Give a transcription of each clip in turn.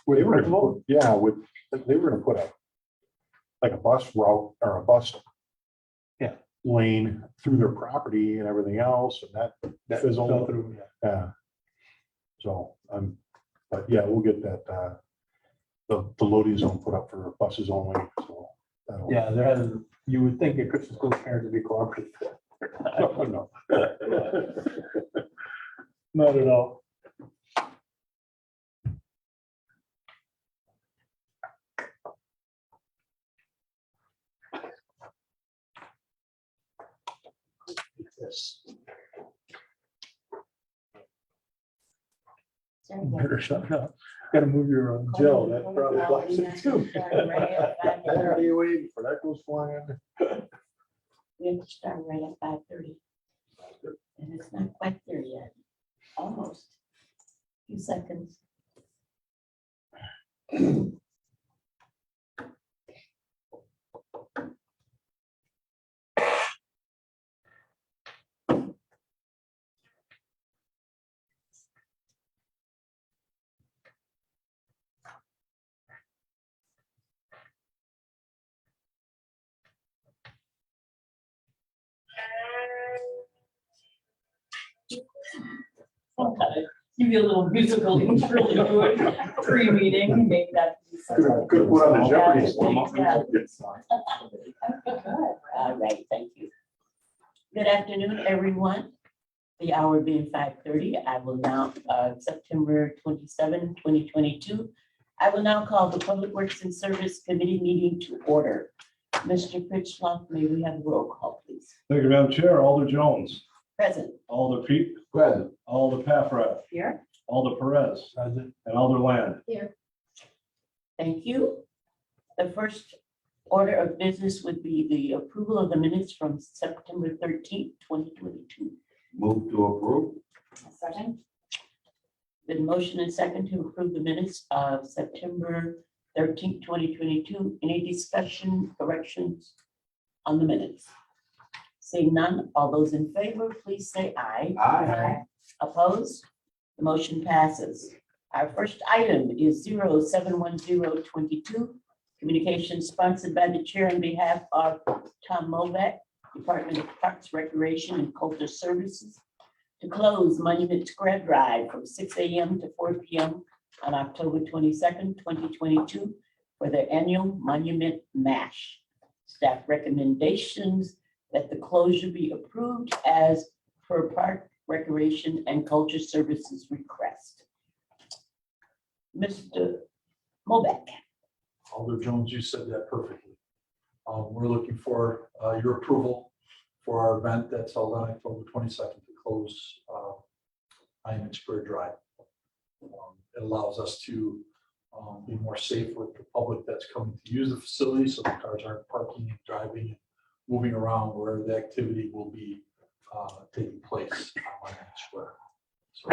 They were gonna put, they were gonna put a bus route or a bus lane through their property and everything else, and that That fizzled. fell through, yeah. Yeah. So, but yeah, we'll get that, the loading zone put up for buses only, so. that'll- Yeah, there has, you would think a Christian school parent to be cooperative. No. Not at all. Yes. Better shut it up. Gotta move your gel, that probably blocks it too. What are you waiting for? That goes flying. We have to start right at 5:30. And it's not quite there yet. Almost. Few seconds. Give you a little musical intro to it, pre-meeting, make that. Could put on the Jeopardy. All right, thank you. Good afternoon, everyone. The hour being 5:30, I will now, September 27, 2022. I will now call the Public Works and Service Committee meeting to order. Mr. Pritchloff, may we have a roll call, please? Thank you, Madam Chair. Alder Jones, Present. Alder Peak, Present. Alder Paffrath, Here. Alder Perez, Present. and Alder Land. Here. Thank you. The first order of business would be the approval of the minutes from September 13th, 2022. Move to approve. Second. Been motion and second to approve the minutes of September 13th, 2022. Any discussion, corrections on the minutes? Seeing none, all those in favor, please say aye. Aye. Opposed? The motion passes. Our first item is 071022, communication sponsored by the chair on behalf of Tom Mobeck, Department of Parks, Recreation, and Culture Services, to close Monument Square Drive from 6 a.m. to 4 p.m. on October 22nd, 2022 for their annual Monument Mash. Staff recommendations that the closure be approved as per Park, Recreation, and Culture Services request. Mr. Mobeck. Alder Jones, you said that perfectly. We're looking for your approval for our event that's held on October 22nd to close Monument Square Drive. It allows us to be more safe with the public that's coming to use the facility, so the cars aren't parking and driving and moving around where the activity will be taking place on Monument Square. So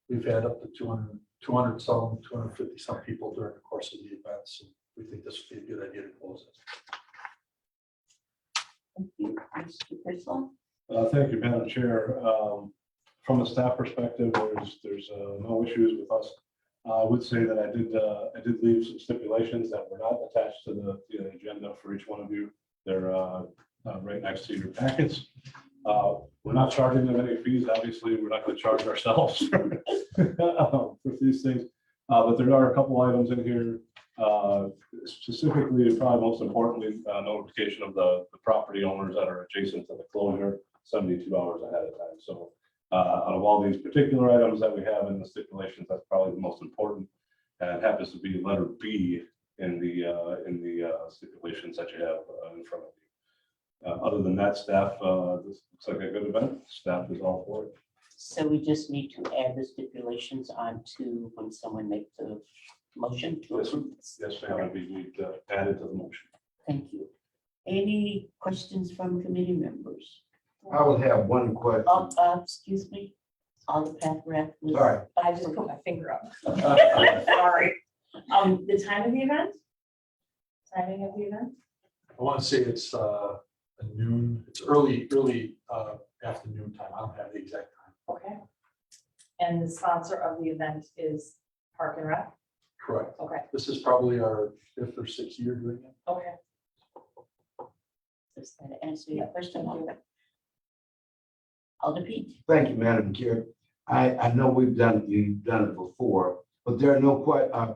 we've had up to 200 some, 250 some people during the course of the events. And we think this would be a good idea to close it. Thank you, Mr. Prislow. Thank you, Madam Chair. From a staff perspective, there's no issues with us. I would say that I did leave some stipulations that were not attached to the agenda for each one of you. They're right next to your packets. We're not charging them any fees. Obviously, we're not going to charge ourselves for these things. But there are a couple items in here, specifically, and probably most importantly, notification of the property owners that are adjacent to the closure 72 hours ahead of time. So out of all these particular items that we have in the stipulations, that's probably the most important. And it happens to be letter B in the stipulations that you have in front of you. Other than that, staff, this looks like a good event. Staff is all for it. So we just need to add the stipulations on to when someone makes the motion to Yes, approve this. yes, ma'am. We added to the motion. Thank you. Any questions from committee members? I would have one question. Excuse me, all the path rep. Sorry. I just put my finger up. Sorry. The time of the event? Timing of the event? I want to say it's a noon, it's early afternoon time. I don't have the exact time. Okay. And the sponsor of the event is Park and Rec? This is probably our 5th or 6th year doing it. Okay. Does that answer your question? Alder Pete? Thank you, Madam Chair. I know you've done it before, but there are no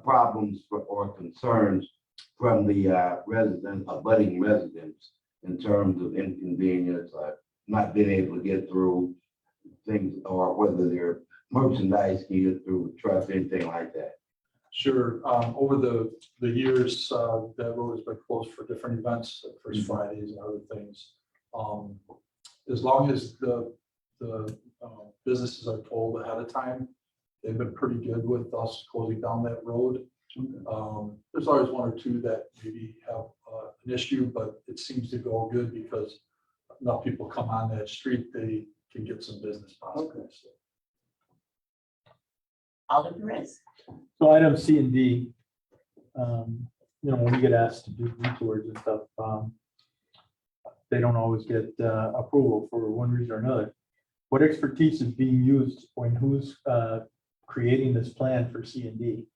problems or concerns from the abutting residents in terms of inconvenience, not being able to get through things, or whether their merchandise can get through trucks, anything like that. Sure. Over the years, that road has been closed for different events, like First Fridays and other things. As long as the businesses are told ahead of time, they've been pretty good with us closing down that road. There's always one or two that maybe have an issue, but it seems to go good because enough people come on that street, they can get some business possibly. So. Alder Perez? So item C and D, when you get asked to do detours and stuff, they don't always get approval for one reason or another. What expertise is being used when who's creating this plan for C and D?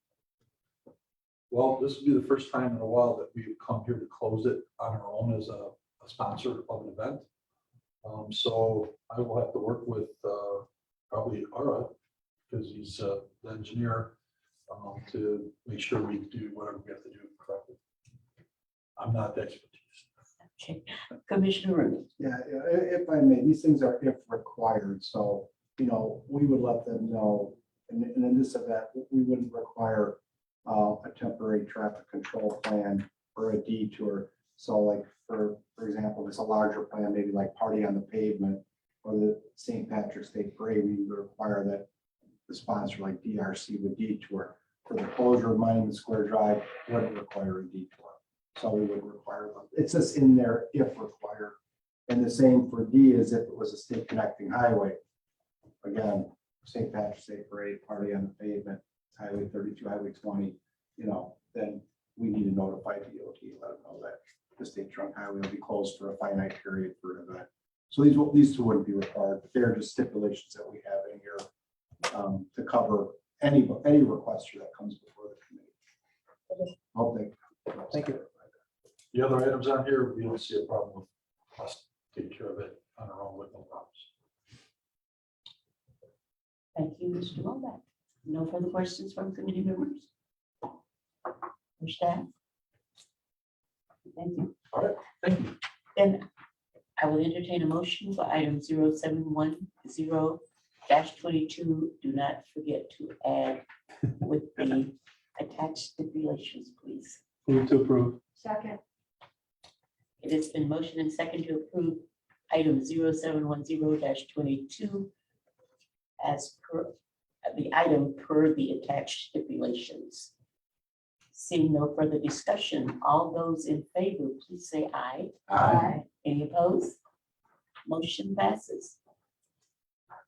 Well, this will be the first time in a while that we've come here to close it on our own as a sponsor of an event. So I will have to work with probably Ara, because he's the engineer, to make sure we do whatever we have to do correctly. I'm not the expertise. Okay. Commissioner Rooney? Yeah, if I may, these things are if required, so, we would let them know, and in this event, we wouldn't require a temporary traffic control plan or a detour. So like, for example, it's a larger plan, maybe like Party on the Pavement or the St. Patrick's Day Parade, we would require that the sponsor like DRC would detour. For the closure of Monument Square Drive, wouldn't require a detour. So we would require them. It's just in there if required. And the same for D is if it was a state connecting highway. Again, St. Patrick's Day Parade, Party on the Pavement, Highway 32, Highway 20, then we need to notify DOT, let them know that the state trunk highway will be closed for a finite period for an event. So these two wouldn't be required, but they're just stipulations that we have in here to cover any request that comes before the committee. Hope they. Thank you. The other items on here, we don't see a problem with us taking care of it on our own with no problems. Thank you, Mr. Novak. No further questions from committee members? Or staff? Thank you. All right, thank you. Then I will entertain a motion for item 0710-22. Do not forget to add with the attached stipulations, please. Move to approve. Second. It has been motioned and second to approve item 0710-22 as per the item per the attached stipulations. Seeing no further discussion, all those in favor, please say aye. Aye. Any opposed? Motion passes.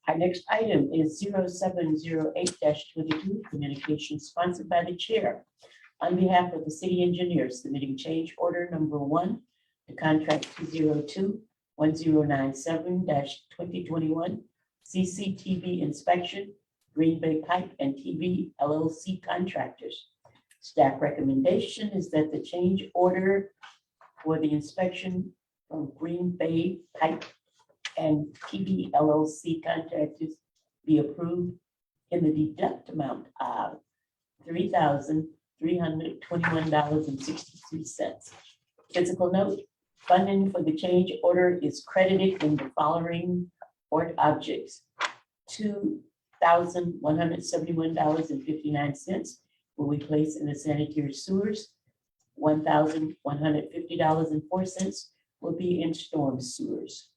Our next item is 0708-22, communication sponsored by the chair. On behalf of the city engineer, submitting change order number 1 to contract 202-1097-2021 CCTV inspection, Green Bay Pipe and TV LLC contractors. Staff recommendation is that the change order for the inspection from Green Bay Pipe and TV LLC contractors be approved in the deduct amount of $3,321.63. Physical note, funding for the change order is credited in the following port objects: $2,171.59 will be placed in the sanitary sewers. $1,150.04 will be in storm sewers.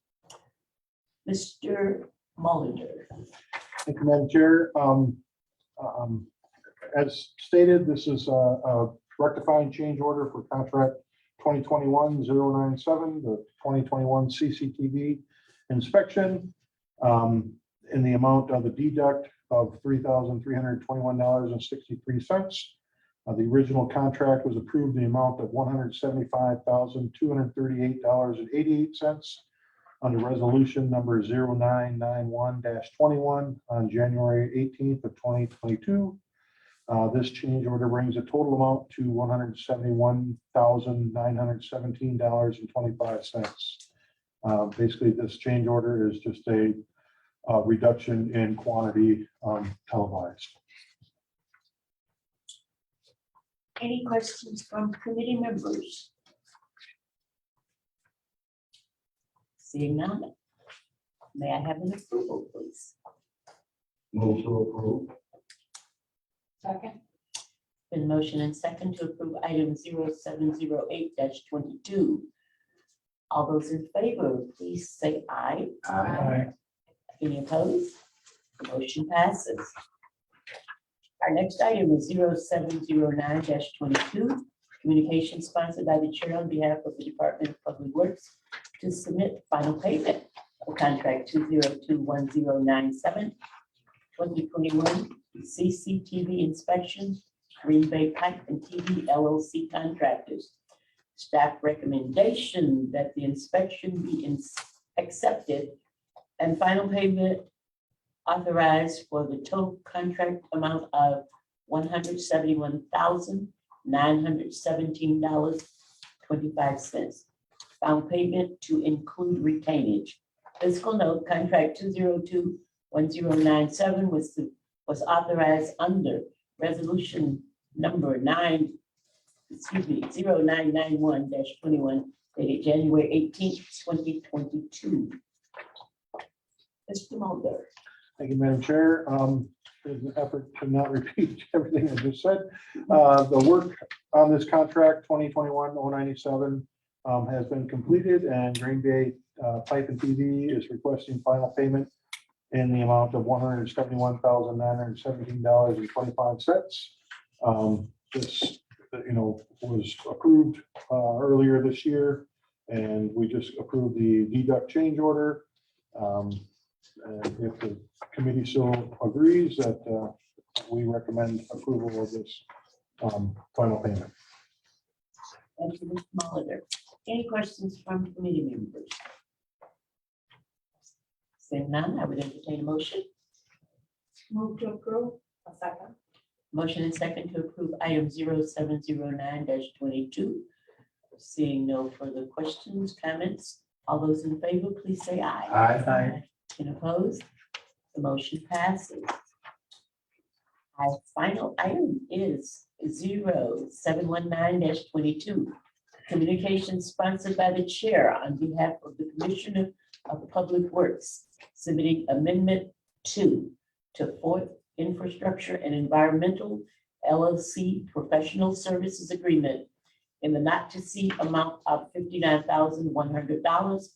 Mr. Mullender. Thank you, Madam Chair. As stated, this is a rectifying change order for contract 2021-097, the 2021 CCTV inspection in the amount of the deduct of $3,321.63. The original contract was approved in the amount of $175,238.88 under resolution number 0991-21 on January 18th of 2022. This change order brings the total amount to $171,917.25. Basically, this change order is just a reduction in quantity televised. Any questions from committee members? Seeing none. May I have an approval, please? Move to approve. Second. Been motion and second to approve item 0708-22. All those in favor, please say aye. Aye. Any opposed? Motion passes. Our next item is 0709-22, communication sponsored by the chair on behalf of the Department of Public Works to submit final payment of contract 2021097, 2021 CCTV inspection, Green Bay Pipe and TV LLC contractors. Staff recommendation that the inspection be accepted and final payment authorized for the total contract amount of $171,917.25. Final payment to include retainage. Fiscal note, contract 2021097 was authorized under resolution number 0991-21 dated January 18th, 2022. Mr. Mulder. Thank you, Madam Chair. There's an effort to not repeat everything I just said. The work on this contract, 2021-097, has been completed, and Green Bay Pipe and TV is requesting final payment in the amount of $171,917.25. This, was approved earlier this year, and we just approved the deduct change order. And if the committee so agrees that we recommend approval of this final payment. Thank you, Mr. Molitor. Any questions from committee members? Seeing none, I would entertain a motion. Move to approve. A second. Motion and second to approve item 0709-22. Seeing no further questions, comments, all those in favor, please say aye. Aye. And opposed? The motion passes. Our final item is 0719-22. Communication sponsored by the chair on behalf of the Commissioner of Public Works, submitting amendment 2 to Fourth Infrastructure and Environmental LLC Professional Services Agreement in the not-to-see amount of $59,100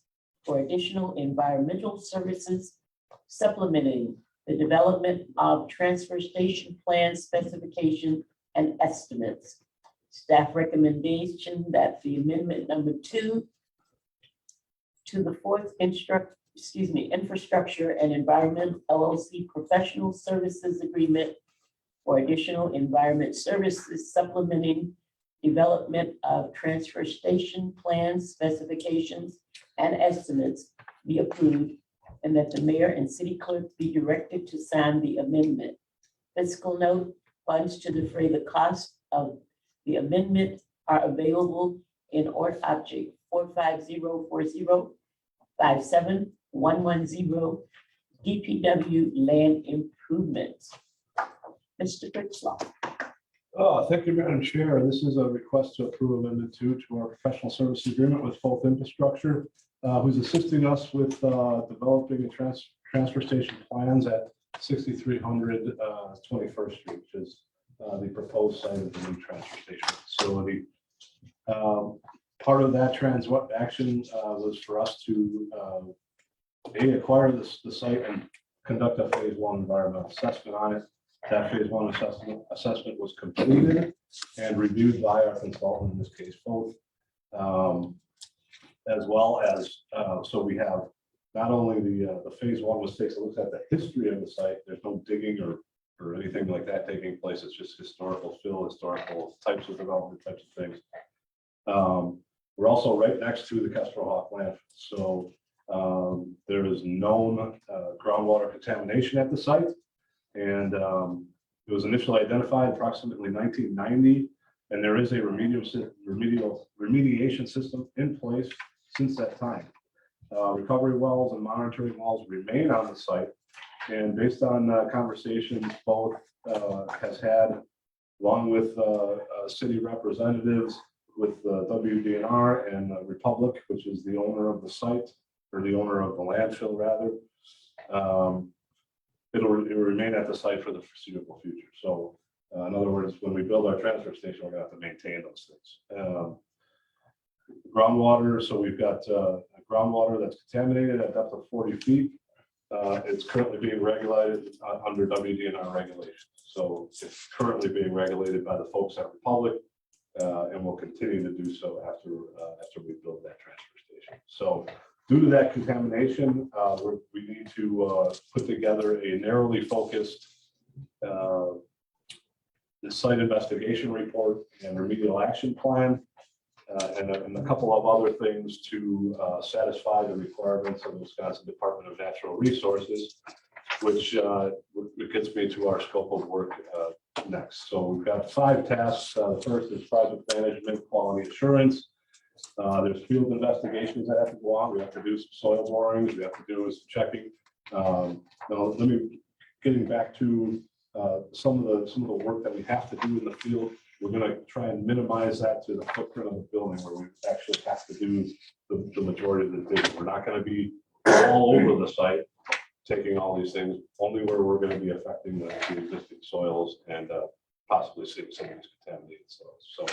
for additional environmental services, supplementing the development of transfer station plan specification and estimates. Staff recommendation that the amendment number 2 to the Fourth Infrastructure and Environment LLC Professional Services Agreement for additional environment services, supplementing development of transfer station plans, specifications, and estimates be approved, and that the mayor and city clerk be directed to sign the amendment. Fiscal note, funds to defray the cost of the amendment are available in Ort Object 45040-57110 DPW Land Improvements. Mr. Fritzlaw. Thank you, Madam Chair. This is a request to approve Amendment 2 to our professional services agreement with Fourth Infrastructure, who's assisting us with developing a transfer station plans at 6300 21st Street, which is the proposed site of the new transfer station facility. Part of that transaction was for us to acquire the site and conduct a phase 1 environmental assessment on it. That phase 1 assessment was completed and reviewed by our consultant, in this case, both, as well as, so we have not only the phase 1 was takes a look at the history of the site. There's no digging or anything like that taking place. It's just historical fill, historical types of development, types of things. We're also right next to the Kestrel Hawk landfill. So there is known groundwater contamination at the site. And It was initially identified approximately 1990, and there is a remediation system in place since that time. Recovery wells and monitoring wells remain on the site, and based on conversations both has had, along with city representatives, with WDNR and Republic, which is the owner of the site, or the owner of the landfill rather. It will remain at the site for the foreseeable future. So in other words, when we build our transfer station, we're gonna have to maintain those things. Groundwater, so we've got groundwater that's contaminated at depth of 40 feet. It's currently being regulated under WDNR regulations. So it's currently being regulated by the folks at Republic, and will continue to do so after we build that transfer station. So due to that contamination, we need to put together a narrowly focused the site investigation report and remedial action plan, and a couple of other things to satisfy the requirements of the Wisconsin Department of Natural Resources, which gets me to our scope of work next. So we've got 5 tasks. The first is project management, quality assurance. There's field investigations that have to go on. We have to do some soil borings. We have to do some checking. Now, getting back to some of the work that we have to do in the field. We're going to try and minimize that to the footprint of the building where we actually have to do the majority of the digging. We're not going to be all over the site taking all these things, only where we're going to be affecting the existing soils and possibly seeing some of these contaminated soils. So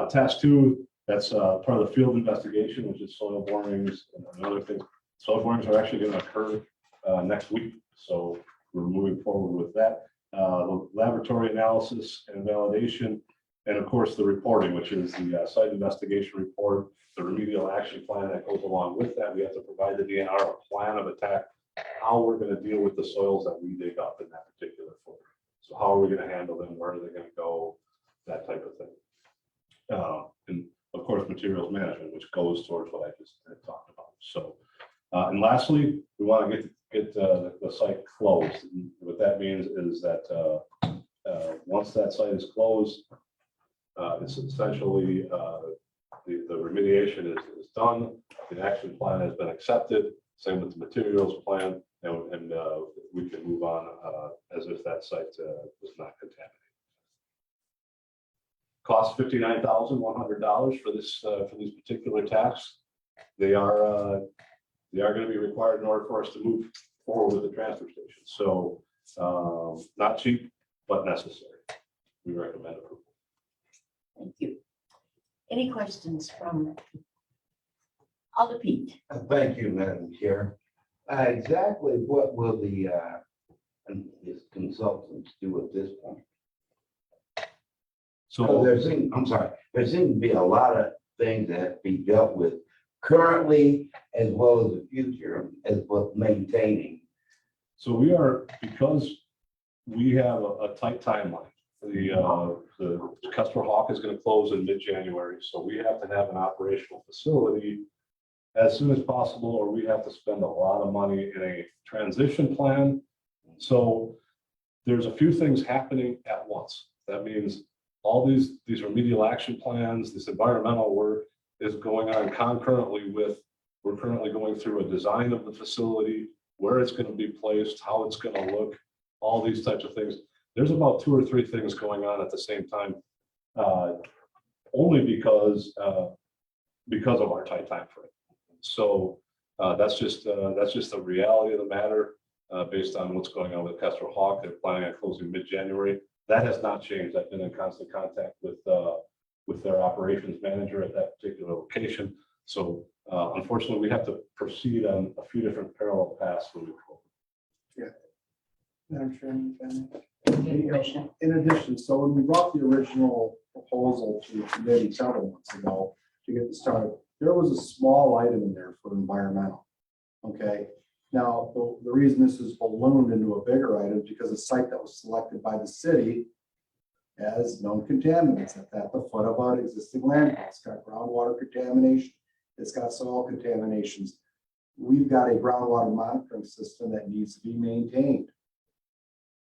task 2, that's part of the field investigation, which is soil borings and other things. Soil borings are actually going to occur next week. So we're moving forward with that. The laboratory analysis and validation, and of course the reporting, which is the site investigation report, the remedial action plan that goes along with that. We have to provide the DNR a plan of attack, how we're going to deal with the soils that we dig up in that particular footprint. So how are we going to handle them? Where are they going to go? That type of thing. And of course, materials management, which goes towards what I just talked about. So, and lastly, we want to get the site closed. And what that means is that once that site is closed, it's essentially the remediation is done. The action plan has been accepted. Same with the materials plan, and we can move on as if that site was not contaminated. Cost $59,100 for these particular tasks. They are going to be required in order for us to move forward with the transfer station. So not cheap, but necessary. We recommend approval. Thank you. Any questions from Alder Pete? Thank you, Madam Chair. Exactly what will the his consultants do at this point? So there seems to be a lot of things that have to be dealt with currently as well as the future, as well as maintaining. So we are, because we have a tight timeline. The Custer Hawk is going to close in mid-January, so we have to have an operational facility as soon as possible, or we have to spend a lot of money in a transition plan. So there's a few things happening at once. That means all these remedial action plans, this environmental work is going on concurrently with, we're currently going through a design of the facility, where it's going to be placed, how it's going to look, all these types of things. There's about 2 or 3 things going on at the same time, only because of our tight time frame. So that's just the reality of the matter based on what's going on with Custer Hawk. They're planning on closing mid-January. That has not changed. I've been in constant contact with their operations manager at that particular location. So unfortunately, we have to proceed on a few different parallel paths moving forward. Madam Chairman, Commissioner. in addition, so when we brought the original proposal to the committee several months ago to get this started, there was a small item in there for environmental. Okay, now the reason this is ballooned into a bigger item is because the site that was selected by the city has known contaminants at the foot of our existing landfill. It's got groundwater contamination. It's got soil contaminations. We've got a groundwater monitoring system that needs to be maintained.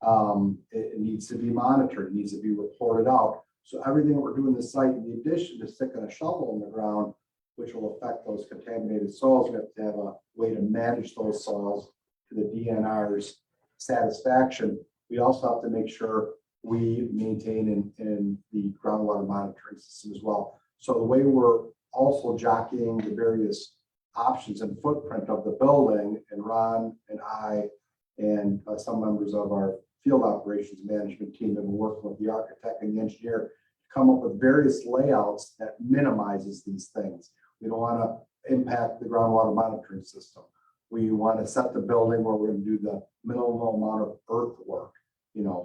It needs to be monitored, it needs to be reported out. So everything that we're doing this site, in addition to sticking a shovel in the ground, which will affect those contaminated soils, we have to have a way to manage those soils to the DNR's satisfaction. We also have to make sure we maintain in the groundwater monitoring system as well. So the way we're also jockeying the various options and footprint of the building, and Ron and I and some members of our field operations management team have been working with the architect and the engineer to come up with various layouts that minimizes these things. We don't want to impact the groundwater monitoring system. We want to set the building where we're going to do the minimal amount of earthwork,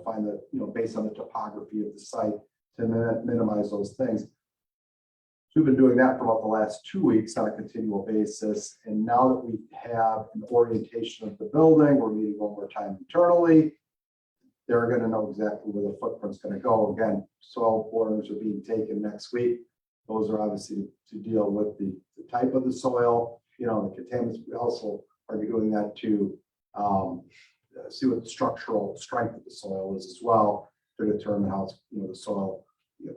find the, based on the topography of the site to minimize those things. So we've been doing that for about the last 2 weeks on a continual basis. And now that we have an orientation of the building, we're meeting one more time internally. They're going to know exactly where the footprint's going to go. Again, soil borings are being taken next week. Those are obviously to deal with the type of the soil, the contaminants. We also are doing that to see what the structural strength of the soil is as well, to determine how the soil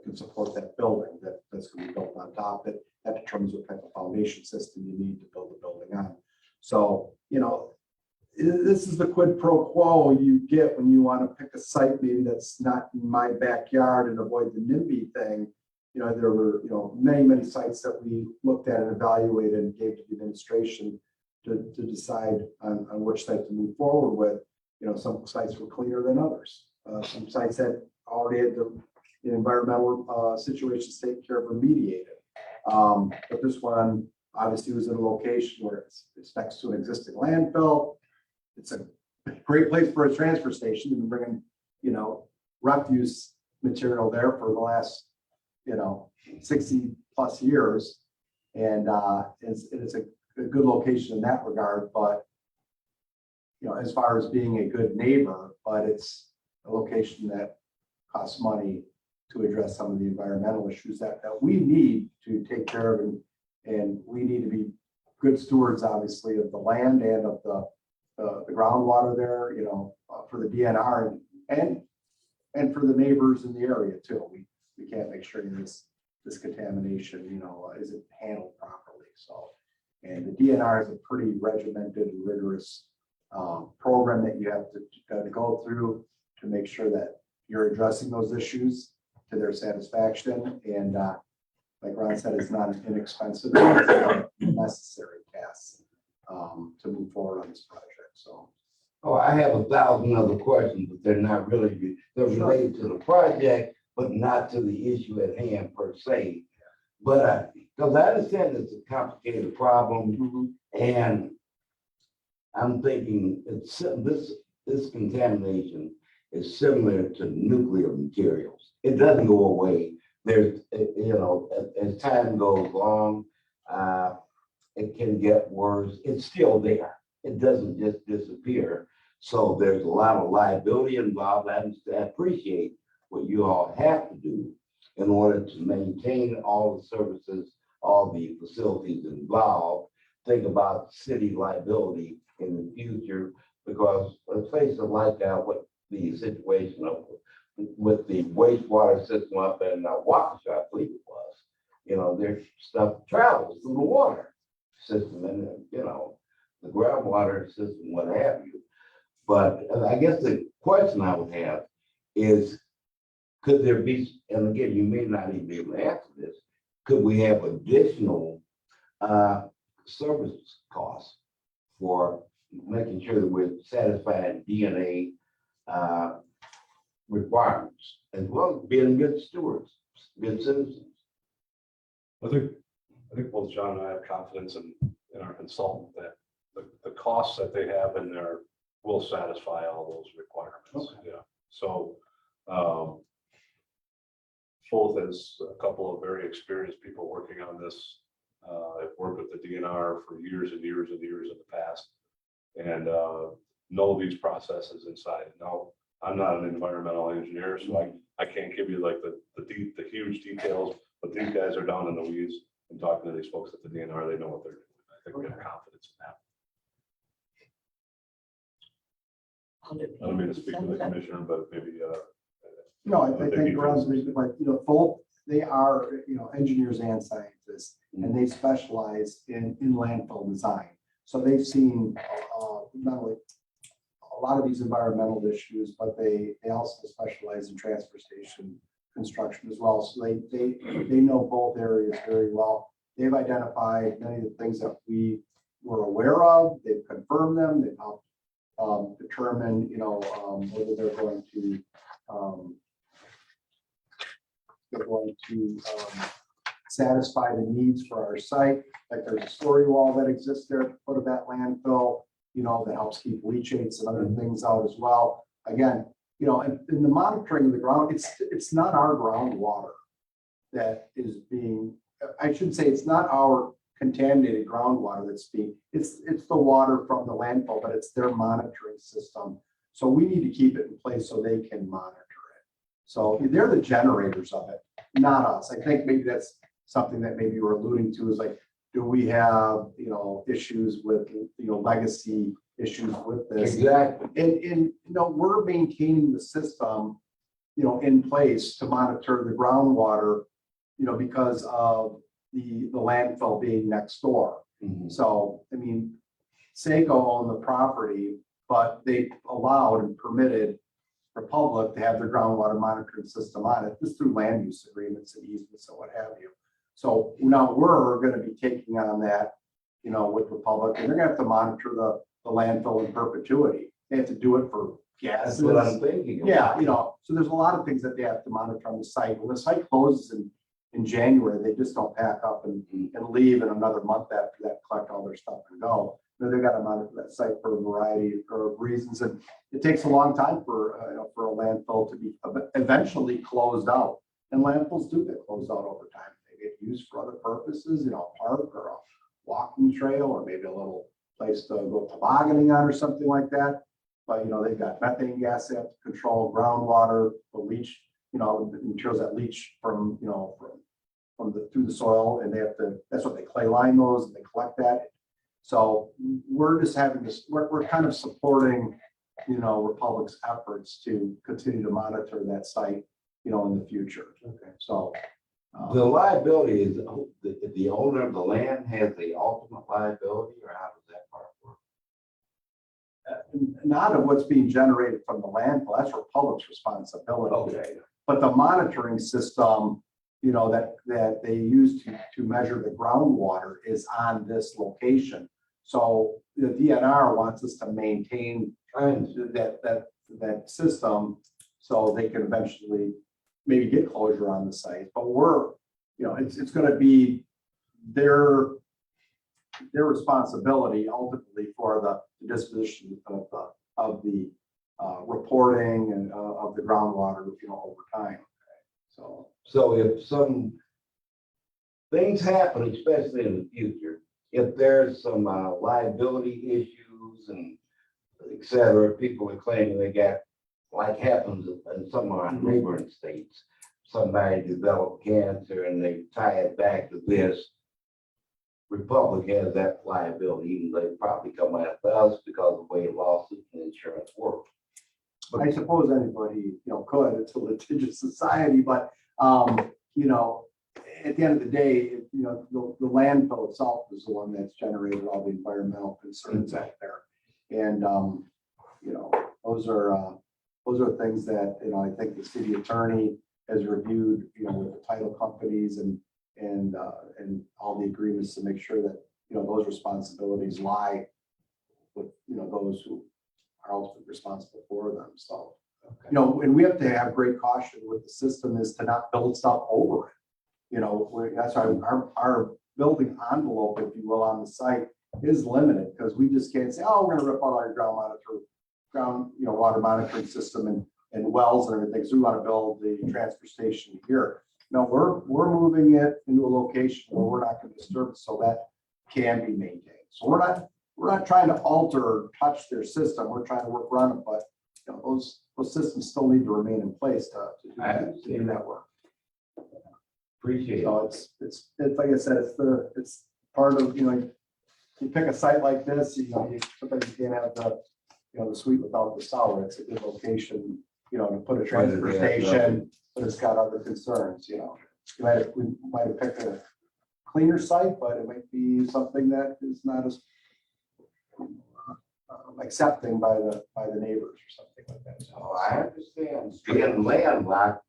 can support that building that's going to be built on top. That determines what type of foundation system you need to build the building on. So, this is the quid pro quo you get when you want to pick a site maybe that's not in my backyard and avoid the NIMBY thing. There were, many sites that we looked at and evaluated and gave to the administration to decide on which site to move forward with. Some sites were cleaner than others. Some sites had already had the environmental situations taken care of, remediated. But this one obviously was in a location where it's next to an existing landfill. It's a great place for a transfer station. We've been bringing, refuse material there for the last 60 plus years. And it's a good location in that regard, but as far as being a good neighbor, but it's a location that costs money to address some of the environmental issues that we need to take care of. And we need to be good stewards, obviously, of the land and of the groundwater there, for the DNR and for the neighbors in the area too. We can't make sure this contamination, isn't handled properly. So, and the DNR is a pretty regimented and rigorous program that you have to go through to make sure that you're addressing those issues to their satisfaction. And like Ron said, it's not an inexpensive, it's a necessary task to move forward on this project. So. Oh, I have 1,000 other questions, but they're not really, they're related to the project, but not to the issue at hand per se. But because I understand it's a complicated problem, and I'm thinking this contamination is similar to nuclear materials. It doesn't go away. There's, as time goes on, it can get worse. It's still there. It doesn't just disappear. So there's a lot of liability involved. I appreciate what you all have to do in order to maintain all the services, all the facilities involved. Think about city liability in the future, because let's face it, like what the situation of with the wastewater system up in Waukesha, I believe it was, their stuff travels through the water system and, the groundwater system, what have you. But I guess the question I would have is, could there be, and again, you may not even be able to answer this, could we have additional service costs for making sure that we're satisfying DNA requirements, as well as being good stewards, good citizens? I think both John and I have confidence in our consultant that the costs that they have in there will satisfy all those requirements. Okay. Yeah. So both as a couple of very experienced people working on this, I've worked with the DNR for years and years and years in the past, and know these processes inside. Now, I'm not an environmental engineer, so I can't give you like the huge details, but these guys are down in the weeds and talking to these folks at the DNR, they know what they're doing. I think we have confidence in that. I'll do- I don't mean to speak to the commissioner, but maybe, No, I I think think you Ron's, can- like, both, they are, engineers and scientists, and they specialize in landfill design. So they've seen, not only a lot of these environmental issues, but they also specialize in transfer station construction as well. So they know both areas very well. They've identified many of the things that we were aware of. They've confirmed them. They've helped determine, whether they're going to satisfy the needs for our site. Like there's a story wall that exists there at the foot of that landfill, that helps keep leachates and other things out as well. Again, in the monitoring of the ground, it's not our groundwater that is being, I should say, it's not our contaminated groundwater that's being, it's the water from the landfill, but it's their monitoring system. So we need to keep it in place so they can monitor it. So they're the generators of it, not us. I think maybe that's something that maybe you were alluding to is like, do we have, issues with, legacy issues with this? Exactly. And we're maintaining the system, in place to monitor the groundwater, because of the landfill being next door. Mhm. So, I mean, Seco owned the property, but they allowed and permitted Republic to have their groundwater monitoring system on it, just through land use agreements and easements and what have you. So now we're gonna be taking on that, with Republic, and they're gonna have to monitor the landfill in perpetuity. They have to do it for That's gases. what I'm thinking. of. Yeah, so there's a lot of things that they have to monitor on the site. When the site closes in January, they just don't pack up and leave in another month after that, collect all their stuff and go. They've got to monitor that site for a variety of reasons, and it takes a long time for a landfill to be eventually closed out. And landfills do get closed out over time. They get used for other purposes, a park or a walking trail, or maybe a little place to go tobogganing on or something like that. But, they've got methane gas they have to control, groundwater, the leach, the materials that leach from through the soil, and that's what they clay line those, and they collect that. So we're just having this, we're kind of supporting, Republic's efforts to continue to monitor that site, in the future. Okay. So. The liability is, the owner of the land has the ultimate liability, or how does that part work? Not of what's being generated from the landfill, that's Republic's responsibility. Okay. But the monitoring system, that they use to measure the groundwater is on this location. So the DNR wants us to maintain that system so they can eventually maybe get closure on the site. But it's going to be their responsibility ultimately for the disposition of the reporting and of the groundwater, over time. So if some things happen, especially in the future, if there's some liability issues and et cetera, people are claiming they got, like happens in some of our neighboring states, somebody developed cancer and they tie it back to this. Republic has that liability, even though they probably come after us because of the way lawsuits and insurance work. I suppose anybody, could, it's a litigious society, but, at the end of the day, the landfill itself is the one that's generated all the environmental concerns out there. And, those are things that, I think the city attorney has reviewed, with the title companies and all the agreements to make sure that, those responsibilities lie with, those who are ultimately responsible for them. So, and we have to have great caution with the system is to not build stuff over it. That's why our building envelope, if you will, on the site is limited, because we just can't say, oh, we're gonna rip out our water monitoring system and wells and everything. So we want to build the transfer station here. No, we're moving it into a location where we're not going to disturb it, so that can be maintained. So we're not trying to alter or touch their system. We're trying to work around it, but those systems still need to remain in place to do that work. Appreciate it. So it's like I said, it's part of, you pick a site like this, sometimes you can't have the sweet without the sour. It's a good location, to put a transfer Right, yeah, station, but it's got other concerns, we might have picked a cleaner site, but it might be something that is not as accepting by the neighbors or something like that. So, Oh, I understand. Being landlocked,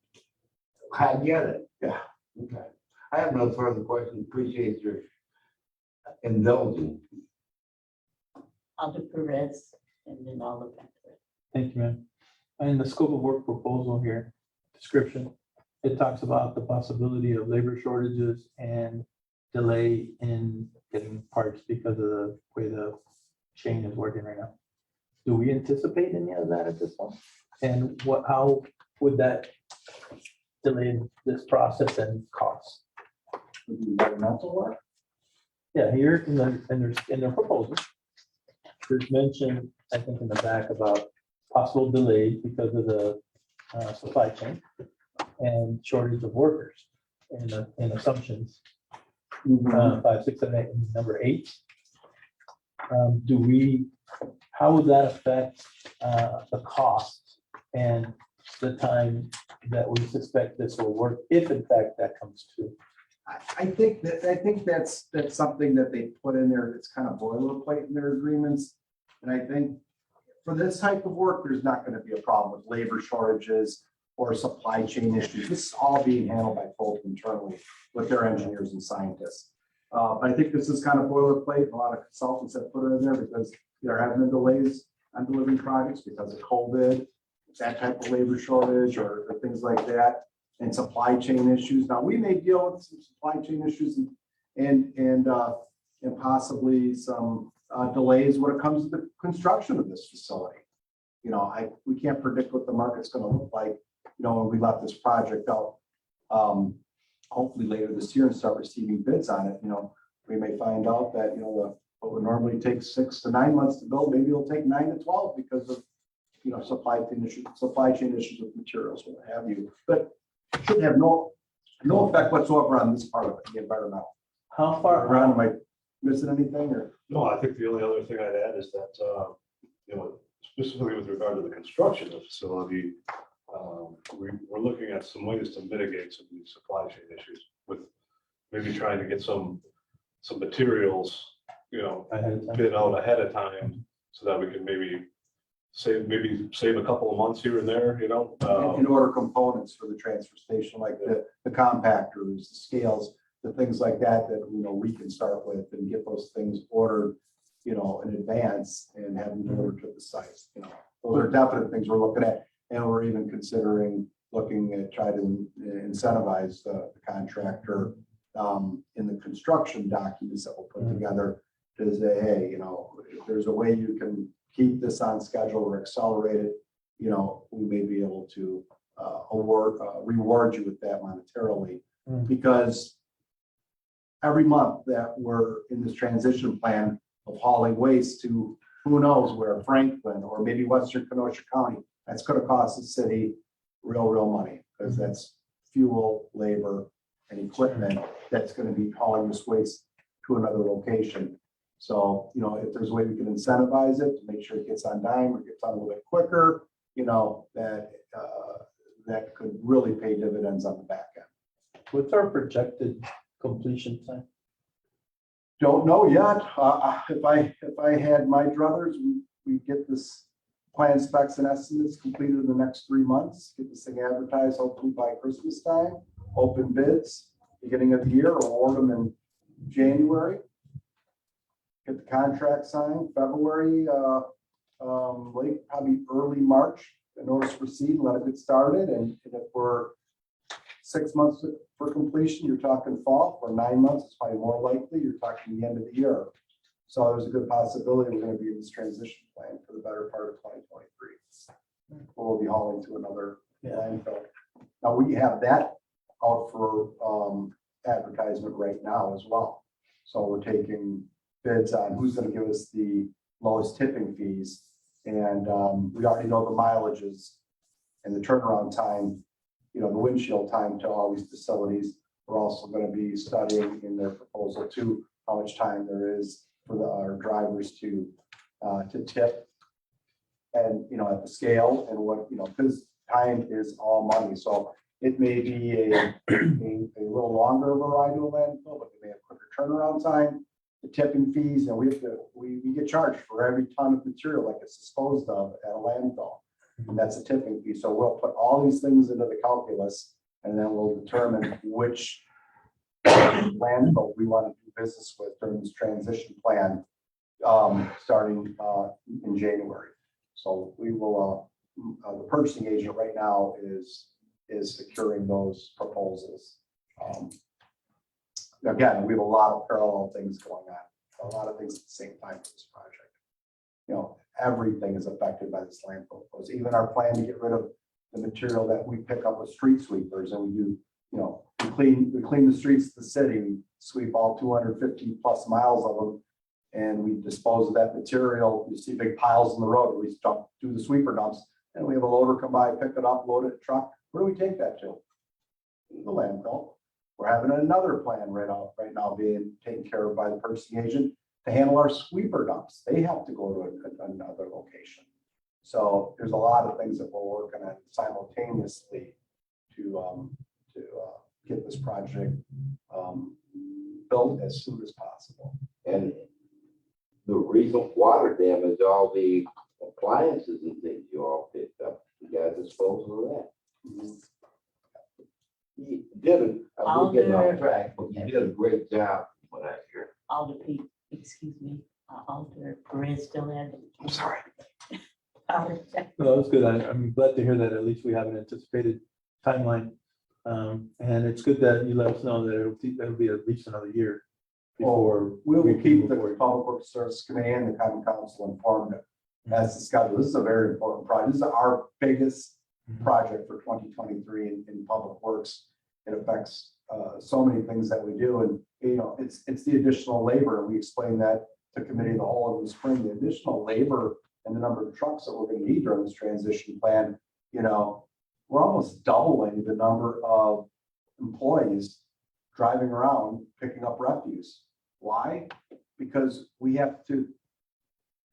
I get it. Yeah. Okay. I have no further questions. Appreciate your indulgence. Alder Perez, and then Alder Patrick. Thank you, ma'am. And the scope of work proposal here, description, it talks about the possibility of labor shortages and delay in getting parts because of the way the chain is working right now. Do we anticipate any of that at this point? And how would that delay this process and cost? environmental work. Yeah, here in the proposal, there's mention, I think in the back about possible delays because of the supply chain and shortage of workers and assumptions. 5, 6, 7, 8, and number 8. How would that affect the cost and the time that we suspect this will work, if in fact that comes to? I think that's something that they put in there. It's kind of boilerplate in their agreements. And I think for this type of work, there's not going to be a problem with labor shortages or supply chain issues. This is all being handled by folks internally with their engineers and scientists. I think this is kind of boilerplate. A lot of consultants have put it in there because there have been delays on delivering projects because of COVID, that type of labor shortage or things like that, and supply chain issues. Now, we may deal with some supply chain issues and possibly some delays when it comes to the construction of this facility. We can't predict what the market's going to look like, when we let this project out. Hopefully later this year and start receiving bids on it. We may find out that, what would normally take 6 to 9 months to build, maybe it'll take 9 to 12 because of, supply chain issues with materials, what have you. But it should have no effect whatsoever on this part of it, the environmental. How far Ron, am I missing anything or? No, I think the only other thing I'd add is that, specifically with regard to the construction of the facility, we're looking at some ways to mitigate some of these supply chain issues with maybe trying to get some materials, ahead of time? bid out ahead of time so that we can maybe save a couple of months here and there, In order components for the transfer station, like the compactors, the scales, the things like that, we can start with and get those things ordered, in advance and have them delivered to the sites. Those are definite things we're looking at. And we're even considering looking at trying to incentivize the contractor in the construction documents that we'll put together to say, hey, if there's a way you can keep this on schedule or accelerate it, we may be able to reward you with that monetarily. Because every month that we're in this transition plan of hauling waste to who knows where, Franklin or maybe Western Kenosha County, that's going to cost the city real money because that's fuel, labor, and equipment that's going to be hauling this waste to another location. So, if there's a way we can incentivize it to make sure it gets on dime or gets on a little bit quicker, that could really pay dividends on the back end. What's our projected completion time? Don't know yet. If I had my druthers, we get this plan specs and estimates completed in the next 3 months, get this thing advertised hopefully by Christmas time, open bids, beginning of the year, award them in January. Get the contract signed February, late, probably early March, the notice to proceed, let it get started. And if we're 6 months for completion, you're talking fall. For 9 months, it's probably more likely, you're talking the end of the year. So there's a good possibility we're going to be in this transition plan for the better part of 2023. We'll be hauling to another landfill. Now we have that out for advertisement right now as well. So we're taking bids on who's going to give us the lowest tipping fees. And we already know the mileages and the turnaround time, the windshield time to all these facilities. We're also going to be studying in their proposal too, how much time there is for our drivers to tip and, at the scale and what, because time is all money. So it may be a little longer of a ride to a landfill, but they may have quicker turnaround time. The tipping fees, and we get charged for every ton of material like it's disposed of at a landfill. And that's a tipping fee. So we'll put all these things into the calculus and then we'll determine which landfill we want to do business with during this transition plan, starting in January. So we will, the purchasing agent right now is securing those proposals. Again, we have a lot of parallel things going on, a lot of things at the same time for this project. Everything is affected by this landfill proposal. Even our plan to get rid of the material that we pick up with street sweepers, and we do, we clean the streets of the city, we sweep all 250 plus miles of them, and we dispose of that material. You see big piles in the road, we do the sweeper dumps, and we have a loader come by, pick it up, load it, truck. Where do we take that to? The landfill. We're having another plan right now being taken care of by the purchasing agent to handle our sweeper dumps. They have to go to another location. So there's a lot of things that we're working on simultaneously to get this project built as soon as possible. And the recent water damage, all the appliances and things you all picked up, you guys dispose of that. You did I'm getting off track, but you did a great job for that year. Alder Pete, excuse me, Alder Perez still had. I'm sorry. Alder, No, that's good. I'm glad to hear that at least we have an anticipated timeline. And it's good that you let us know that it'll be at least another year before. We will can keep move the forward. Public Works Service Committee and the Common Council informed as discussed. This is a very important project. This is our biggest project for 2023 in Public Works. It affects so many things that we do, and it's the additional labor. And we explained that to committee of the whole in the spring. The additional labor and the number of trucks that we're going to need during this transition plan. We're almost doubling the number of employees driving around picking up refuse. Why? Because we have to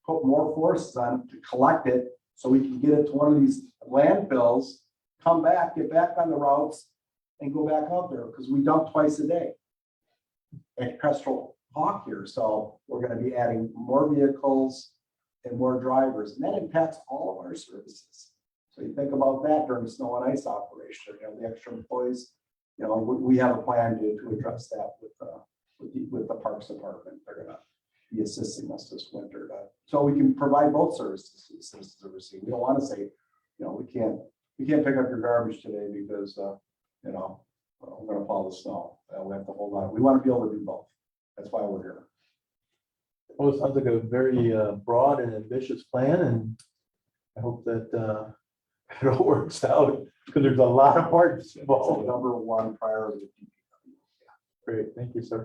put more forces on to collect it so we can get it to one of these landfills, come back, get back on the routes, and go back out there, because we dump twice a day at Crestral Hawk here. So we're going to be adding more vehicles and more drivers, and that impacts all of our services. So you think about that during snow and ice operation, the extra employees, we have a plan to address that with the Parks Department. They're going to be assisting us this winter so we can provide both services to the citizens of Racine. We don't want to say, we can't pick up your garbage today because we're going to plow the snow. We have to hold on. We want to be able to do both. That's why we're here. Well, it sounds like a very broad and ambitious plan, and I hope that it all works out, because there's a lot of parts involved. Number one priority. Great, thank you, sir.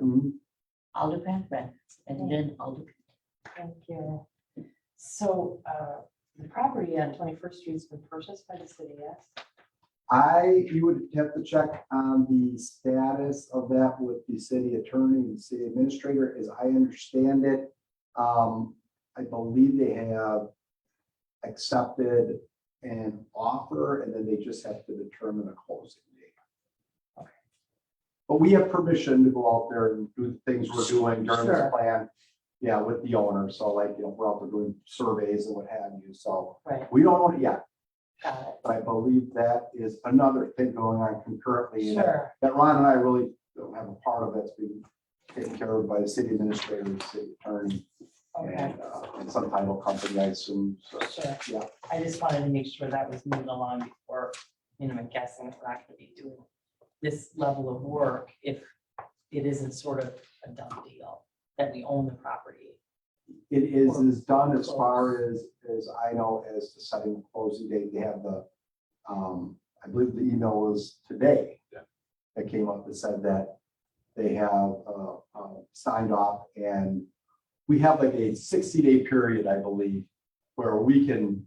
Alder Patrick, and then Alder. Thank you. So the property on 21st Street has been purchased by the city, yes? You would have to check on the status of that with the city attorney and city administrator. As I understand it, I believe they have accepted an offer, and then they just have to determine a closing date. Okay. But we have permission to go out there and do the things we're doing during this Sure. plan. Yeah, with the owner. So we're out there doing surveys and what have you. So Right, we don't own it yet. got it. But I believe that is another thing going on concurrently. and Sure, That Ron and I really don't have a part of that's being taken care of by the city administrator, the city attorney, okay, and some title company, I assume. So, sure. yeah. I just wanted to make sure that was moving along before, I'm guessing we're not gonna be doing this level of work if it isn't sort of a done deal, that we own the property. It is done as far as I know, as the setting the closing date. They have I believe the email was today. Yeah. That came up that said that they have signed off, and we have like a 60-day period, I believe, where we can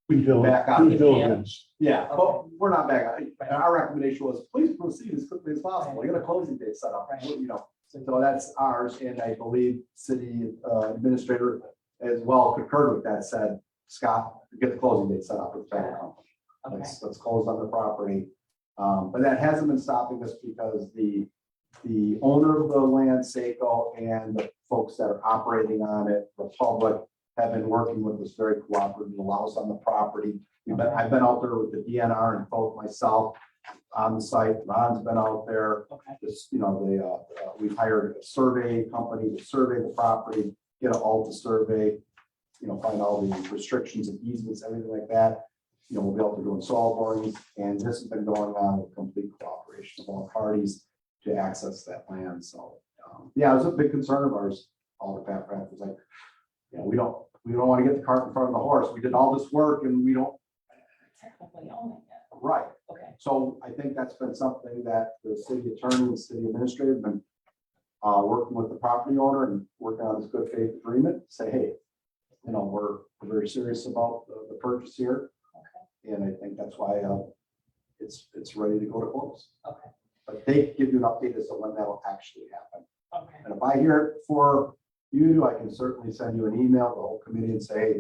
back out. Due diligence. Yeah, but we're not back out. And our recommendation was, please proceed as quickly as possible. We got a closing date set up, Right. So that's ours, and I believe city administrator as well concurred with that, said Scott, get the closing date set up with the title company. Okay, Let's close on the property. But that hasn't been stopping us because the owner of the land, Seiko, and the folks that are operating on it, Republic, have been working with us very cooperatively, allow us on the property. I've been out there with the DNR and both myself on the site. Ron's been out there. okay, This, we've hired a survey company to survey the property, get an Alta survey, find all the restrictions and easements, everything like that. We'll be able to do soil borings, and this has been going on with complete cooperation of all parties to access that land. So, yeah, it was a big concern of ours. All the Pat Pratt was like, we don't want to get the cart in front of the horse. We did all this work and we don't. technically owning it, Right. okay, So I think that's been something that the city attorney and city administrator have been working with the property owner and working on this good faith agreement. Say, hey, we're very serious about the purchase here. okay, And I think that's why it's ready to go to close. okay, But they give you an update as to when that'll actually happen. okay. And if I hear it for you, I can certainly send you an email, the whole committee, and say, hey,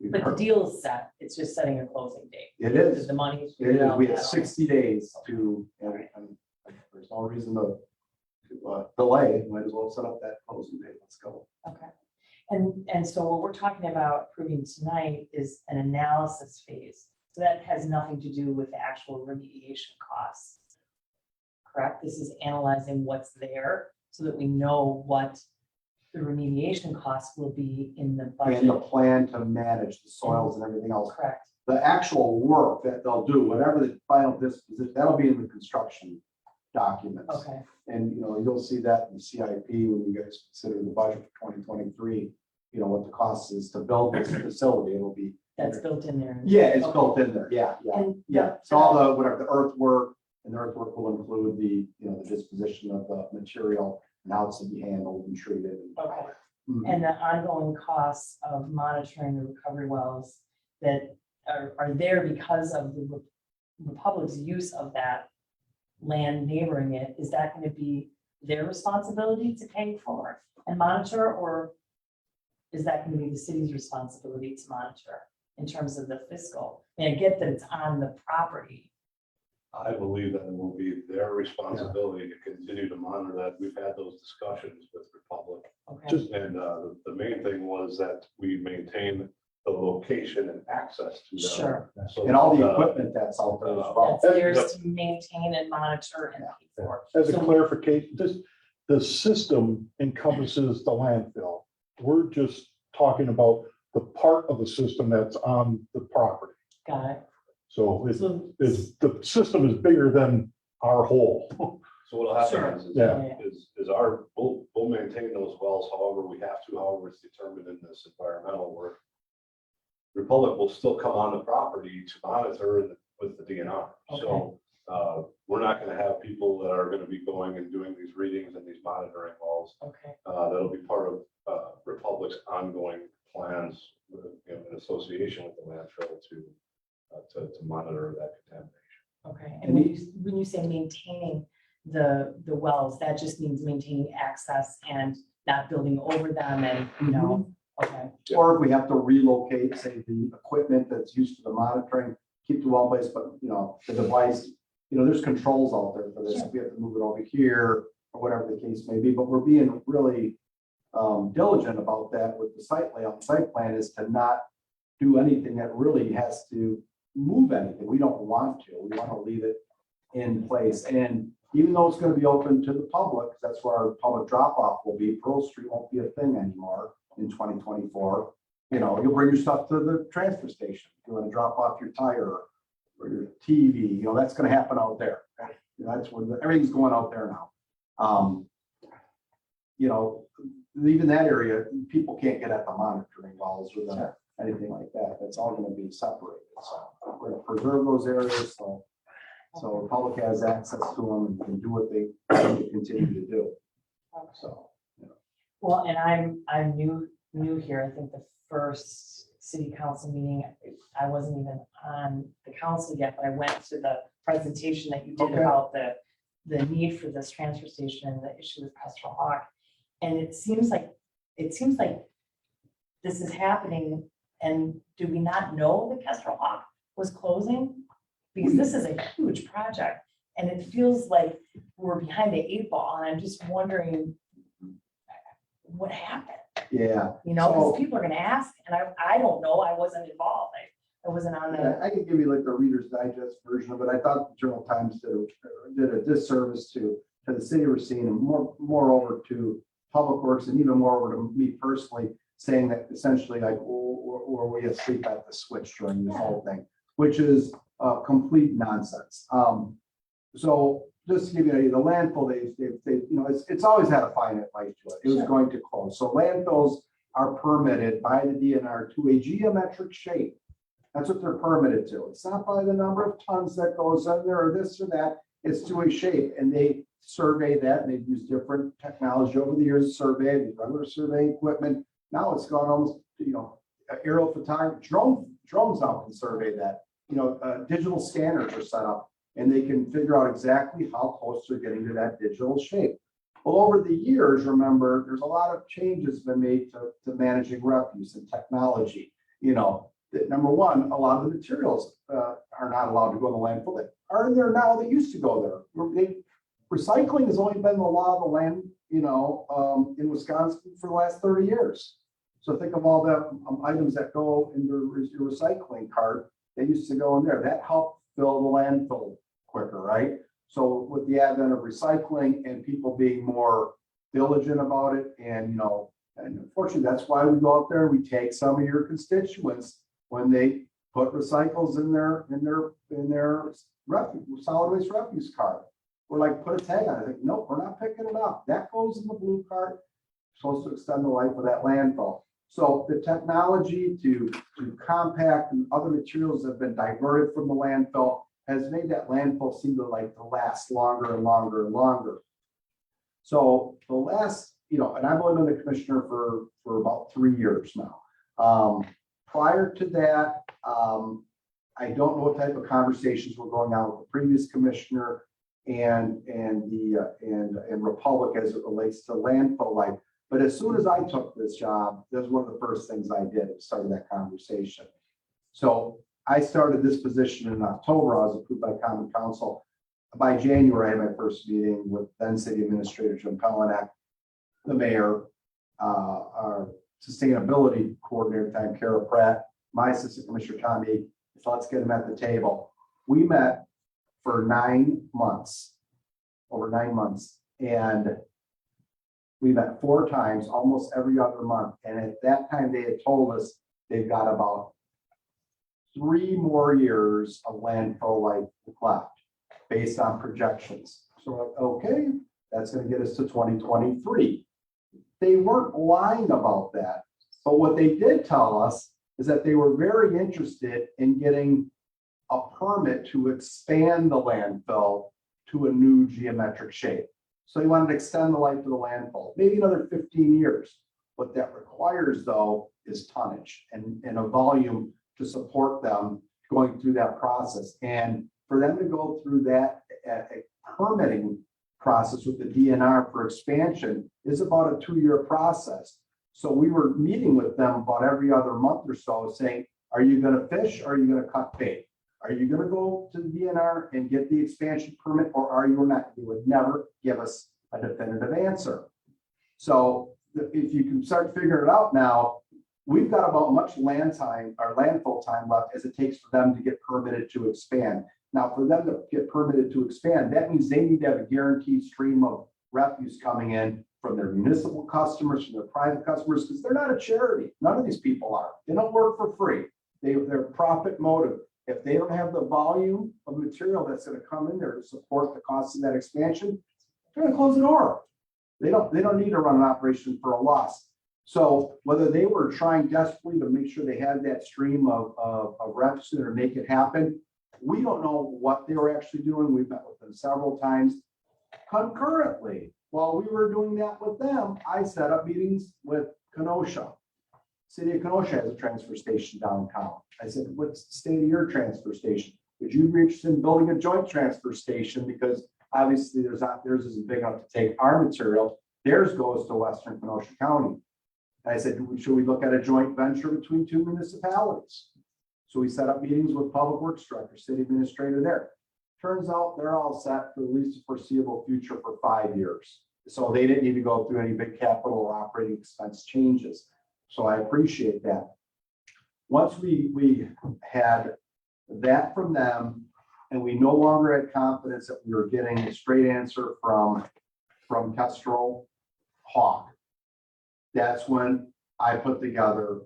we've But the heard. deal is set, it's just setting a closing date. It Because is. the money's. It is. We have out. 60 days to, and there's no reason to delay. Might as well set up that closing date. Let's go. Okay. And so what we're talking about approving tonight is an analysis phase. So that has nothing to do with the actual remediation costs. Correct? This is analyzing what's there so that we know what the remediation costs will be in the And the budget. plan to manage the soils and everything else. Correct. The actual work that they'll do, whatever the final disposition, that'll be in the construction documents. Okay. And, you'll see that in the CIP when you guys consider the budget for 2023, what the cost is to build this facility. It'll be. That's built in there. Yeah, it's Okay. built in there. Yeah, yeah. And Yeah, so all the, whatever, the earthwork, and the earthwork will include the, the disposition of the material and how it's to be handled and treated. Okay. Mhm. And the ongoing costs of monitoring the recovery wells that are there because of the Republic's use of that land neighboring it, is that going to be their responsibility to pay for and monitor, or is that going to be the city's responsibility to monitor in terms of the fiscal? I mean, I get that it's on the property. I believe that it will be their responsibility to continue to monitor that. We've had those discussions with Republic. Okay, And the main thing was that we maintain the location and access to them. sure. So And all the that, equipment that's out there as well. That's theirs to maintain and monitor and pay for. As a So- clarification, the system encompasses the landfill. We're just talking about the part of the system that's on the property. Got it. So So, the system is bigger than our whole. So what'll Sure. happen Yeah. we'll maintain those wells however we have to, however it's determined in this environmental work. Republic will still come on the property to monitor with the DNR. So we're not going to have people that are going to be going and doing these readings and these monitoring wells. okay, That'll be part of Republic's ongoing plans in association with the landfill to monitor that contamination. okay. And when you say maintaining the wells, that just means maintaining access and not building over them and, okay, Or if we have to relocate, say, the equipment that's used for the monitoring, keep the well placed, but, the device, there's controls out there for this. Sure. We have to move it over here or whatever the case may be, but we're being really diligent about that with the site layout. Site plan is to not do anything that really has to move anything. We don't want to. We want to leave it in place. And even though it's going to be open to the public, 'cause that's where our public drop off will be, Pearl Street won't be a thing anymore in 2024. You'll bring your stuff to the transfer station. If you want to drop off your tire or your TV, that's going to happen out there. That's where everything's going out there now. Even that area, people can't get at the monitoring wells or anything like that. That's all going to be separated. So we're going to preserve those areas. So the public has access to them and can do what they continue to do. So. well, and I'm new here. I think the first city council meeting, I wasn't even on the council yet, but I went to the presentation that you did Okay. about the need for this transfer station and the issue with Pastoral Hawk. And it seems like this is happening And do we not know that Kestrel Hawk was closing? Because this is a huge project and it feels like we're behind the 8 ball and I'm just wondering what happened, Yeah. you know, because So- people are gonna ask and I don't know, I wasn't involved. I wasn't on the, I can give you like the Reader's Digest version of it. I thought the Journal Times did a disservice to the city of Racine and moreover to Public Works and even more over to me personally, saying that essentially like, were we asleep at the switch during this whole thing, which is complete nonsense. So just to give you an idea, the landfill, they, you know, it's always had a finite life to it. It was Sure. going to close. So landfills are permitted by the DNR to a geometric shape. That's what they're permitted to. It's not by the number of tons that goes in there or this or that. It's to a shape and they survey that and they've used different technology over the years to survey, the regular surveying equipment. Now it's gone almost, you know, aerial photography, drones now can survey that. You know, digital scanners are set up and they can figure out exactly how close they're getting to that digital shape. Well, over the years, remember, there's a lot of changes been made to managing refuse and technology. You know, that number one, a lot of the materials are not allowed to go in the landfill that are in there now that used to go there. Recycling has only been the law of the land, you know, in Wisconsin for the last 30 years. So think of all the items that go into your recycling cart. They used to go in there. That helped fill the landfill quicker, right? So with the advent of recycling and people being more diligent about it, and you know, and unfortunately, that's why we go out there and we take some of your constituents when they put recycles in their refuse, solid waste refuse cart. We're like, put a tag on it. Like, nope, we're not picking it up. That goes in the blue cart. Supposed to extend the life of that landfill. So the technology to compact and other materials that have been diverted from the landfill has made that landfill seem to like to last longer and longer and longer. So the last, you know, and I've only been the commissioner for about 3 years now. Prior to that, I don't know what type of conversations were going on with the previous commissioner and Republic as it relates to landfill life. But as soon as I took this job, that's one of the first things I did, started that conversation. So I started this position in October. I was approved by Common Council. By January, I had my first meeting with then City Administrator Jim Pelenak, the mayor, our sustainability coordinator at the time, Kara Pratt, my assistant commissioner, Tommy. So let's get them at the table. We met for 9 months, over 9 months. And we met 4 times, almost every other month. And at that time, they had told us they've got about 3 more years of landfill life left based on projections. So we're like, okay, that's going to get us to 2023. They weren't lying about that. But what they did tell us is that they were very interested in getting a permit to expand the landfill to a new geometric shape. So they wanted to extend the life of the landfill, maybe another 15 years. What that requires, though, is tonnage and a volume to support them going through that process. And for them to go through that permitting process with the DNR for expansion is about a 2-year process. So we were meeting with them about every other month or so saying, are you going to fish or are you going to cut bait? Are you going to go to the DNR and get the expansion permit or are you not? You would never give us a definitive answer. So if you can start figuring it out now, we've got about much land time or landfill time left as it takes for them to get permitted to expand. Now, for them to get permitted to expand, that means they need to have a guaranteed stream of refuse coming in from their municipal customers, from their private customers, because they're not a charity. None of these people are. They don't work for free. They're profit motive. If they don't have the volume of material that's going to come in there to support the cost of that expansion, they're going to close the door. They don't need to run an operation for a loss. So whether they were trying desperately to make sure they had that stream of refuse to make it happen, we don't know what they were actually doing. We've met with them several times. Concurrently, while we were doing that with them, I set up meetings with Kenosha. City of Kenosha has a transfer station downtown. I said, what's the state of your transfer station? Would you be interested in building a joint transfer station? Because obviously theirs isn't big enough to take our material. Theirs goes to Western Kenosha County. And I said, should we look at a joint venture between two municipalities? So we set up meetings with Public Works Director, City Administrator there. Turns out they're all set for at least the foreseeable future for 5 years. So they didn't need to go through any big capital or operating expense changes. So I appreciate that. Once we had that from them, and we no longer had confidence that we were getting a straight answer from Kestrel Hawk, that's when I put together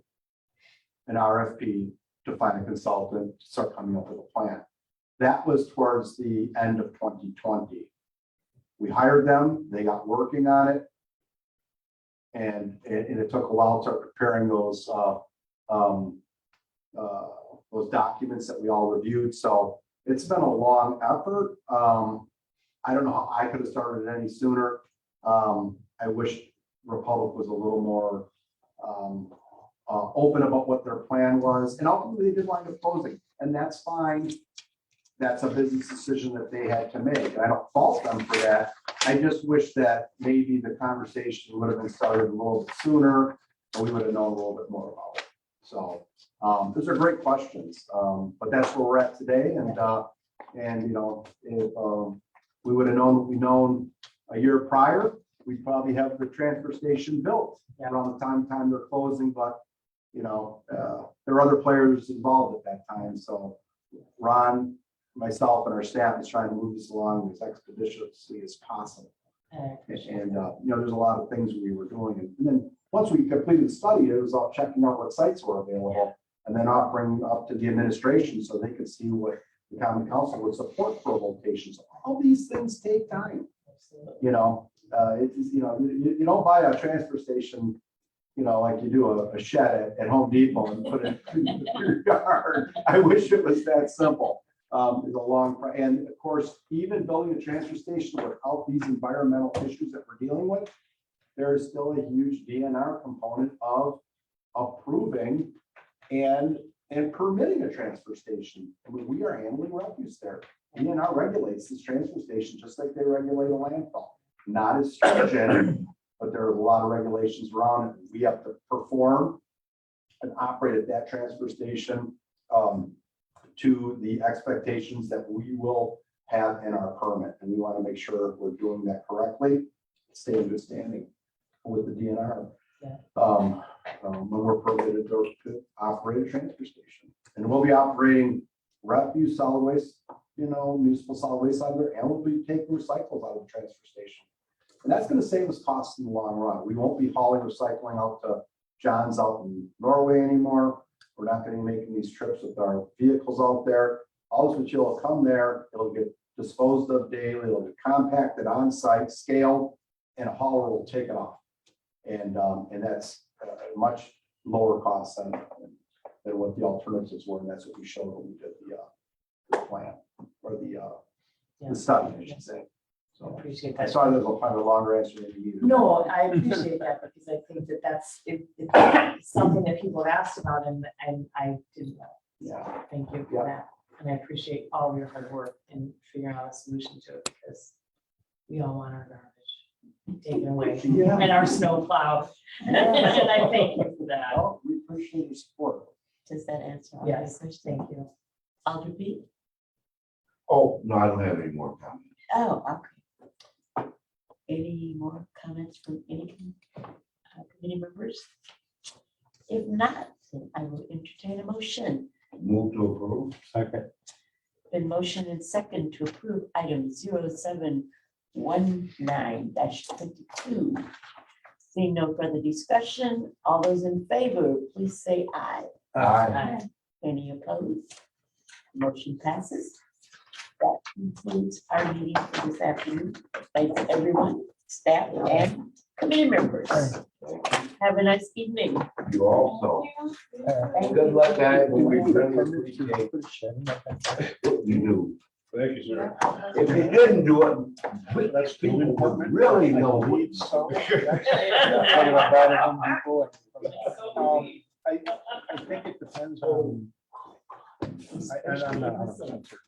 an RFP to find a consultant to start coming up with a plan. That was towards the end of 2020. We hired them, they got working on it. And it took a while to start preparing those documents that we all reviewed. So it's been a long effort. I don't know how I could have started it any sooner. I wish Republic was a little more open about what their plan was, and ultimately they did wind up closing, and that's fine. That's a business decision that they had to make. I don't fault them for that. I just wish that maybe the conversation would have been started a little bit sooner, or we would have known a little bit more about it. So those are great questions, but that's where we're at today. And you know, if we would have known what we known a year prior, we'd probably have the transfer station built around the time they're closing. But you know, there are other players involved at that time. So Ron, myself, and our staff is trying to move this along as expeditiously as possible. And you know, there's a lot of things we were doing. And then once we completed the study, it was all checking out what sites were available and then offering up to the administration so they could see what the common council would support for locations. All these things take time. You know, you know, you don't buy a transfer station, you know, like you do a shed at Home Depot and put it in your yard. I wish it was that simple. It's a long, and of course, even building a transfer station without these environmental issues that we're dealing with, there is still a huge DNR component of approving and permitting a transfer station. I mean, we are handling refuse there. DNR regulates this transfer station just like they regulate a landfill. Not as stringent, but there are a lot of regulations around it. We have to perform and operate at that transfer station to the expectations that we will have in our permit. And we want to make sure we're doing that correctly, stay in good standing with the DNR. When we're permitted to operate a transfer station. And we'll be operating refuse, solid waste, you know, municipal solid waste out of there, and we'll be taking recyclables out of the transfer station. And that's going to save us costs in the long run. We won't be hauling recycling out to John's out in Norway anymore. We're not going to be making these trips with our vehicles out there. All this material will come there. It'll get disposed of daily. It'll get compacted on site, scaled, and a hauler will take it off. And that's a much lower cost than what the alternatives were. And that's what we showed when we did the plan or the study, I should say. So Appreciate I that. saw there's a longer answer than you needed. No, I appreciate that because I think that it's something that people have asked about and I didn't know. Yeah. Thank you for that. And I appreciate all of your hard work in figuring out a solution to it because we all want our garbage taken away Yeah. and our snow plowed. And I thank you for that. Well, we appreciate your support. Does that answer all your Yes, questions? thank you. Alder B? Oh, no, I don't have any more comments. Oh, okay. Any more comments from any committee members? If not, then I will entertain a motion. Move to approve. Second. Been motion and second to approve item 0719-22. Seeing no further discussion, all those in favor, please say aye. Aye. Any opposed? Motion passes. That concludes our meeting for this afternoon. Thanks everyone, staff and committee members. Have a nice evening. You also. Thank Good you. luck, guys. We really appreciate what you do. Thank you, sir. If you didn't do it, people would really know what you I think it depends on. I'm not 100% sure.